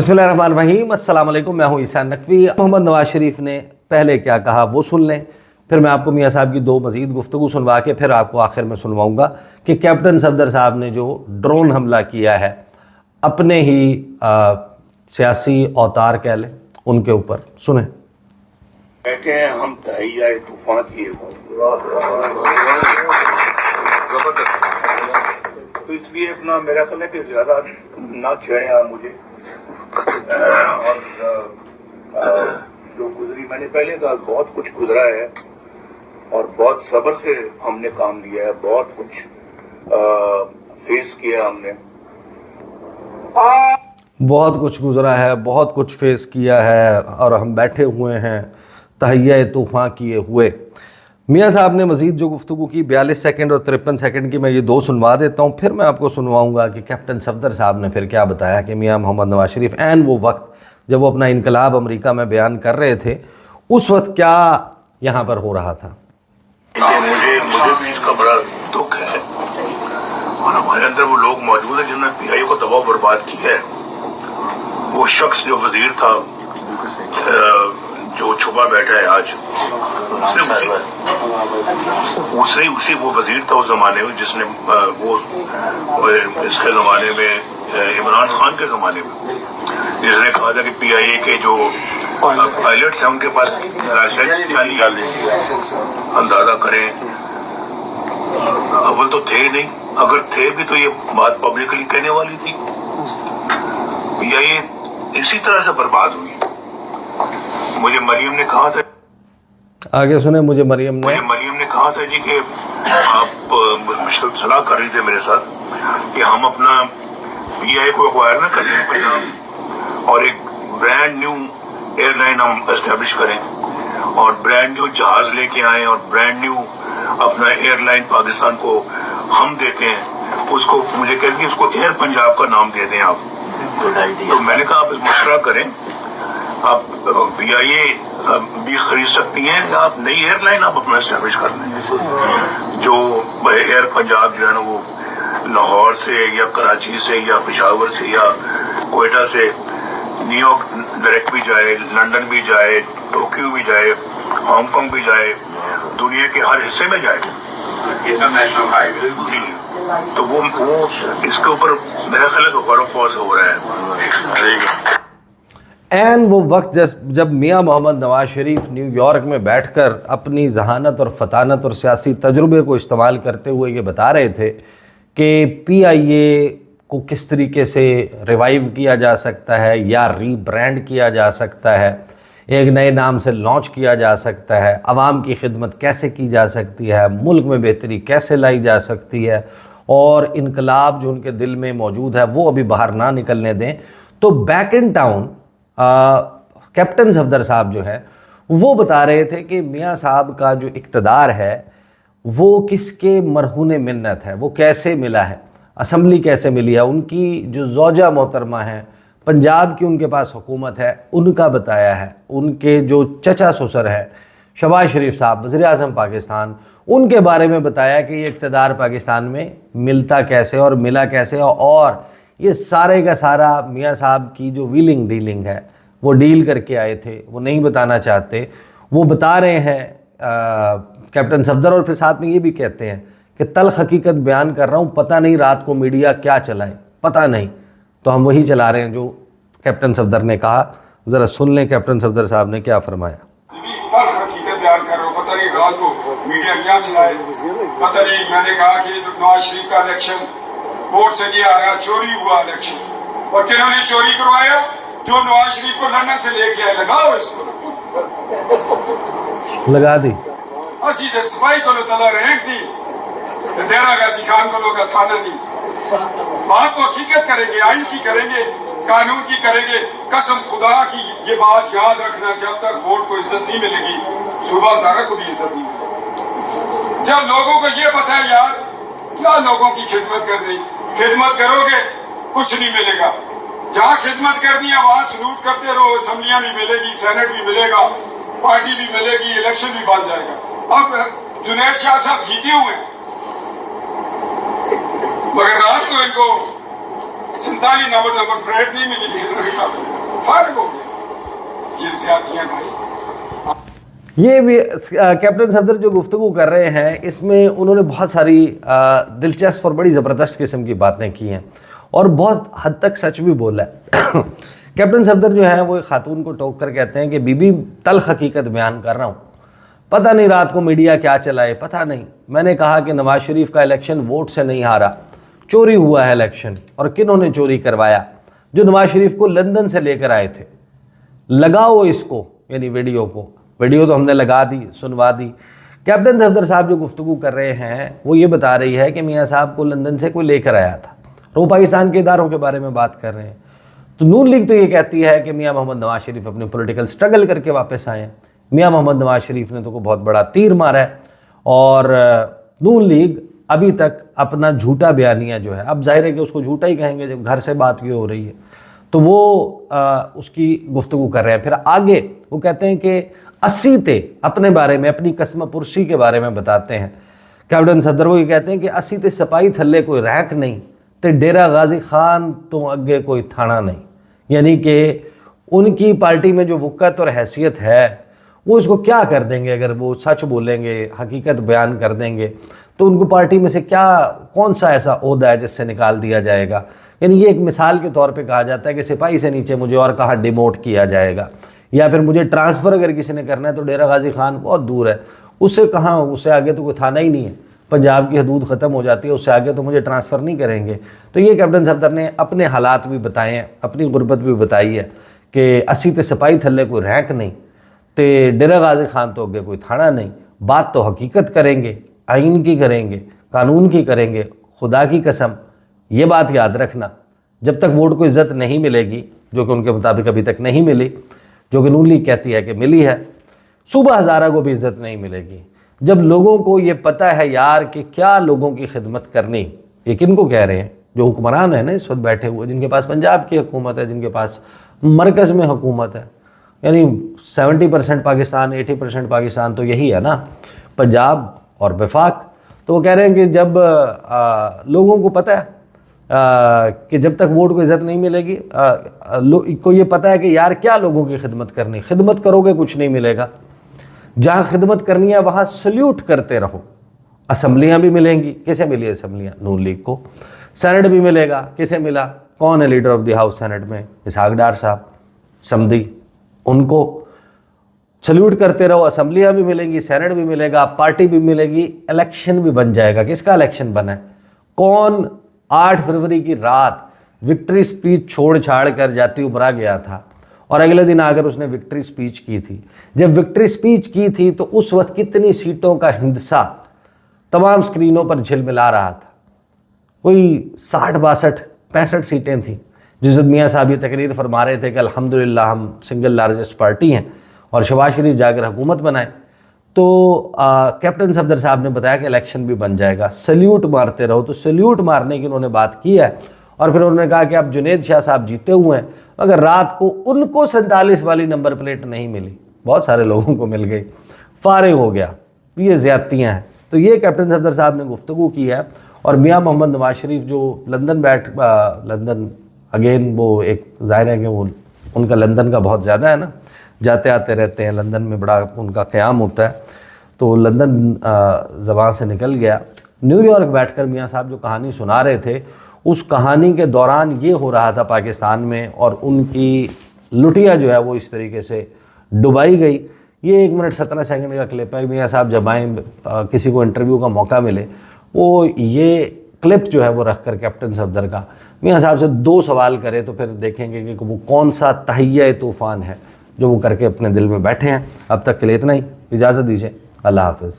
बिस्मिल्लाहिर्रहमानिर्रहीम, अस्सलाम वालेकुम। मैं हूँ ईसा नकवी। मोहम्मद नवाज शरीफ ने पहले क्या कहा वो सुन लें, फिर मैं आपको मियाँ साहब की दो मज़ीद गुफ्तगू सुनवा के फिर आपको आखिर में सुनवाऊँगा कि कैप्टन सफदर साहब ने जो ड्रोन हमला किया है अपने ही सियासी औतार कह लें उनके ऊपर, सुने। कहते हैं हम तहैया तूफान किए, तो इसलिए अपना मेरा ख्याल है कि ज्यादा ना छेड़े आप मुझे। और जो गुजरी, मैंने पहले कहा बहुत कुछ गुजरा है और बहुत सब्र से हमने काम लिया है, बहुत कुछ फेस किया हमने। बहुत कुछ गुजरा है, बहुत कुछ फेस किया है और हम बैठे हुए हैं तहैया तूफ़ान किए हुए। मियाँ साहब ने मज़ीद जो गुफ्तगू की 42 सेकंड और 53 सेकंड की, मैं ये दो सुनवा देता हूँ, फिर मैं आपको सुनवाऊँगा कि कैप्टन सफदर साहब ने फिर क्या बताया कि मियाँ मोहम्मद नवाज शरीफ एन वो वक्त जब वो अपना इनकलाब अमेरिका में बयान कर रहे थे उस वक्त क्या यहाँ पर हो रहा था। मुझे भी इसका बड़ा दुख है और हमारे अंदर वो लोग मौजूद हैं जिन्होंने पीआईओ को तबाह बर्बाद किया है। वो शख्स जो वजीर था, जो छुपा बैठा है आज, उसने उसी वो वजीर था उस जमाने में जिसने वो इसके जमाने में इमरान खान के जमाने में जिसने कहा था कि पीआईए के जो पायलट्स हैं उनके पास लाइसेंस खाली, अंदाजा करें अव्वल तो थे नहीं, अगर थे भी तो ये बात पब्लिकली कहने वाली थी। पीआईए इसी तरह से बर्बाद हुई। मुझे मरियम ने कहा था, आगे सुने, मुझे मरियम ने कहा था जी कि आप सलाह कर रही थे मेरे साथ कि हम अपना पीआई को एक्वायर ना करें और एक ब्रांड न्यू एयरलाइन हम एस्टेब्लिश करें और ब्रांड न्यू जहाज लेके आए और ब्रांड न्यू अपना एयरलाइन पाकिस्तान को हम देते हैं। उसको मुझे कहते हैं उसको एयर पंजाब का नाम दे दें आप। तो मैंने कहा आप मशवरा करें, आप पीआईए भी खरीद सकती हैं या आप नई एयरलाइन आप अपना एस्टेब्लिश कर लें। जो एयर पंजाब जो है ना वो लाहौर से या कराची से या पेशावर से या कोयटा से न्यूयॉर्क डायरेक्ट भी जाए, लंदन भी जाए, टोक्यो भी जाए, हांगकांग भी जाए, दुनिया के हर हिस्से में जाए इंटरनेशनल हाईवे। तो वो इसके ऊपर मेरा ख्याल है गौर फौज हो रहा है। एन वो वक्त जब मियाँ मोहम्मद नवाज शरीफ न्यूयॉर्क में बैठकर अपनी जहानत और फतानत और सियासी तजुर्बे को इस्तेमाल करते हुए ये बता रहे थे कि पीआईए को किस तरीके से रिवाइव किया जा सकता है या रीब्रांड किया जा सकता है, एक नए नाम से लॉन्च किया जा सकता है, आवाम की खिदमत कैसे की जा सकती है, मुल्क में बेहतरी कैसे लाई जा सकती है और इनकलाब जो उनके दिल में मौजूद है वो अभी बाहर ना निकलने दें। तो back in town captain Safdar साहब जो है वो बता रहे थे कि मियाँ साहब का जो इक़्तिदार है वो किसके मरहून मिन्नत है, वो कैसे मिला है, असम्बली कैसे मिली है, उनकी जो ज़ौजा मोहतरमा है, पंजाब की उनके पास हुकूमत है उनका बताया है, उनके जो चचा ससुर है शहबाज शरीफ साहब वज़ीर आज़म पाकिस्तान, उनके बारे में बताया कि ये इक़्तिदार पाकिस्तान में मिलता कैसे और मिला कैसे। और ये सारे का सारा मियाँ साहब की जो व्हीलिंग डीलिंग है वो डील करके आए थे, वो नहीं बताना चाहते, वो बता रहे हैं कैप्टन सफदर। और फिर साथ में ये भी कहते हैं कि तल्ख़ हकीकत बयान कर रहा हूँ, पता नहीं रात को मीडिया क्या चलाए, पता नहीं। तो हम वही चला रहे हैं जो कैप्टन सफदर ने कहा। ज़रा सुन लें कैप्टन सफदर साहब ने क्या फरमाया। तल्ख़ हकीकत बयान कर रहा हूँ, पता नहीं रात को मीडिया क्या चलाए, पता नहीं। मैंने कहा कि नवाज शरीफ का इलेक्शन कोर्ट से नहीं आ रहा, चोरी हुआ इलेक्शन। और किन्होंने चोरी करवाया? जो नवाज शरीफ को लंदन से लेके आए। लगाओ इसको, लगा दी। असी दे सिपाही को तला रैंक दी, डेरा गाजी खान को लोग थाना दी। बात तो हकीकत करेंगे, आइन की करेंगे, कानून की करेंगे। कसम खुदा की ये बात याद रखना, जब तक वोट को इज्जत नहीं मिलेगी सुबह ज़ारा को भी इज्जत नहीं मिलेगी। जब लोगों को ये पता है यार क्या लोगों की खिदमत कर रही, खिदमत करोगे कुछ नहीं मिलेगा। जहाँ खिदमत करनी है वहाँ सलूट करते रहो, असम्बलियाँ भी मिलेगी, सेनेट भी मिलेगा, पार्टी भी मिलेगी, इलेक्शन भी बन जाएगा। अब जुनैद शाह साहब जीते हुए मगर रात को इनको 47 नंबर प्लेट नहीं मिली। ज्यादतियां भाई। یہ بھی کیپٹن صفدر جو گفتگو کر رہے ہیں اس میں انہوں نے بہت ساری دلچسپ اور بڑی زبردست قسم کی باتیں کی ہیں اور بہت حد تک سچ بھی بولا ہے۔ کیپٹن صفدر جو ہیں وہ ایک خاتون کو ٹوک کر کہتے ہیں کہ بی بی تلخ حقیقت بیان کر رہا ہوں، پتہ نہیں رات کو میڈیا کیا چلائے، پتہ نہیں۔ میں نے کہا کہ نواز شریف کا الیکشن ووٹ سے نہیں ہارا، چوری ہوا ہے الیکشن، اور کنہوں نے چوری کروایا؟ جو نواز شریف کو لندن سے لے کر آئے تھے۔ لگاؤ اس کو، یعنی ویڈیو تو ہم نے لگا دی، سنوا دی۔ کیپٹن صفدر صاحب جو گفتگو کر رہے ہیں وہ یہ بتا رہی ہے کہ میاں صاحب کو لندن سے کوئی لے کر آیا تھا، وہ پاکستان کے اداروں کے بارے میں بات کر رہے ہیں۔ تو نون لیگ تو یہ کہتی ہے کہ میاں محمد نواز شریف اپنے پولیٹیکل سٹرگل کر کے واپس آئے ہیں، میاں محمد نواز شریف نے تو کوئی بہت بڑا تیر مارا ہے، اور نون لیگ ابھی تک اپنا جھوٹا بیانیہ جو ہے، اب ظاہر ہے کہ اس کو جھوٹا ہی کہیں گے جب گھر سے بات یہ ہو رہی ہے، تو وہ اس کی گفتگو کر رہے ہیں۔ پھر آگے وہ کہتے ہیں کہ 80 تے اپنے بارے میں، اپنی قسم پرسی کے بارے میں بتاتے ہیں کیپٹن صفدر۔ وہ یہ کہتے ہیں کہ 80 تے سپاہی تھلے کوئی رینک نہیں تے ڈیرہ غازی خان تو اگے کوئی تھانہ نہیں، یعنی کہ ان کی پارٹی میں جو وقت اور حیثیت ہے وہ اس کو کیا کر دیں گے؟ اگر وہ سچ بولیں گے، حقیقت بیان کر دیں گے تو ان کو پارٹی میں سے کون سا ایسا عہدہ ہے جس سے نکال دیا جائے گا؟ یعنی یہ ایک مثال کے طور پہ کہا جاتا ہے کہ سپاہی سے نیچے مجھے اور کہاں ڈیموٹ کیا جائے گا، یا پھر مجھے ٹرانسفر اگر کسی نے کرنا ہے تو ڈیرہ غازی خان بہت دور ہے، اس سے کہاں، اس سے آگے تو کوئی تھانہ ہی نہیں ہے، پنجاب کی حدود ختم ہو جاتی ہے، اس سے آگے تو مجھے ٹرانسفر نہیں کریں گے۔ تو یہ کیپٹن صفدر نے اپنے حالات بھی بتائے ہیں، اپنی غربت بھی بتائی ہے کہ 80 تے سپاہی تھلے کوئی رینک نہیں تے ڈیرہ غازی خان تو اگے کوئی تھانہ نہیں۔ بات تو حقیقت کریں گے، آئین کی کریں گے، قانون کی کریں گے، خدا کی قسم یہ بات یاد رکھنا، جب تک ووٹ کو عزت نہیں ملے گی، جو کہ ان کے مطابق ابھی تک نہیں ملی، جو کہ نون لیگ کہتی ہے کہ ملی ہے، صوبہ ہزارہ کو بھی عزت نہیں ملے گی۔ جب لوگوں کو یہ پتہ ہے یار کہ کیا لوگوں کی خدمت کرنی، یہ کن کو کہہ رہے ہیں؟ جو حکمران ہیں نا اس وقت بیٹھے ہوئے، جن کے پاس پنجاب کی حکومت ہے، جن کے پاس مرکز میں حکومت ہے، یعنی 70% پاکستان، 80% پاکستان تو یہی ہے نا، پنجاب اور وفاق۔ تو وہ کہہ رہے ہیں کہ جب لوگوں کو پتہ ہے کہ جب تک ووٹ کو عزت نہیں ملے گی، کو یہ پتہ ہے کہ یار کیا لوگوں کی خدمت کرنی، خدمت کرو گے کچھ نہیں ملے گا۔ جہاں خدمت کرنی ہے وہاں سلیوٹ کرتے رہو۔ اسمبلیاں بھی ملیں گی، کسے ملی اسمبلیاں؟ نون لیگ کو۔ سینٹ بھی ملے گا، کسے ملا؟ کون ہے leader of the house senate میں؟ اسحاق ڈار صاحب سمدی، ان کو سلیوٹ کرتے رہو۔ اسمبلیاں بھی ملیں گی، سینٹ بھی ملے گا، پارٹی بھی ملے گی، الیکشن بھی بن جائے گا۔ کس کا الیکشن بنا ہے؟ کون 8 فروری کی رات وکٹری سپیچ چھوڑ چھاڑ کر جاتی عمرہ گیا تھا اور اگلے دن آ کر اس نے وکٹری سپیچ کی تھی؟ جب وکٹری سپیچ کی تھی تو اس وقت کتنی سیٹوں کا ہندسہ تمام سکرینوں پر جھلملا رہا تھا؟ کوئی 60 62 65 سیٹیں تھیں، جس وقت میاں صاحب یہ تقریر فرما رہے تھے کہ الحمدللہ ہم سنگل لارجسٹ پارٹی ہیں اور شہباز شریف جا کر حکومت بنائیں۔ تو کیپٹن صفدر صاحب نے بتایا کہ الیکشن بھی بن جائے گا، سلیوٹ مارتے رہو۔ تو سلیوٹ مارنے کی انہوں نے بات کی ہے، اور پھر انہوں نے کہا کہ اب جنید شاہ صاحب جیتے ہوئے ہیں، اگر رات کو ان کو 47 والی نمبر پلیٹ نہیں ملی، بہت سارے لوگوں کو مل گئی، فارغ ہو گیا، یہ زیادتیاں ہیں۔ تو یہ کیپٹن صفدر صاحب نے گفتگو کی ہے، اور میاں محمد نواز شریف جو لندن اگین، وہ ایک ظاہر ہے کہ وہ ان کا لندن کا بہت زیادہ ہے نا، جاتے آتے رہتے ہیں، لندن میں بڑا ان کا قیام ہوتا ہے، تو لندن زبان سے نکل گیا۔ نیو یارک بیٹھ کر میاں صاحب جو کہانی سنا رہے تھے، اس کہانی کے دوران یہ ہو رہا تھا پاکستان میں، اور ان کی لٹیا جو ہے وہ اس طریقے سے ڈبائی گئی۔ یہ 1 منٹ 17 سیکنڈ کا کلپ ہے۔ میاں صاحب جب آئیں، کسی کو انٹرویو کا موقع ملے، وہ یہ کلپ جو ہے وہ رکھ کر کیپٹن صفدر کا میاں صاحب سے 2 سوال کرے تو پھر دیکھیں گے کہ وہ کون سا تہیہ طوفان ہے جو وہ کر کے اپنے دل میں بیٹھے ہیں۔ اب تک کے لیے اتنا ہی، اجازت دیجیے، اللہ حافظ۔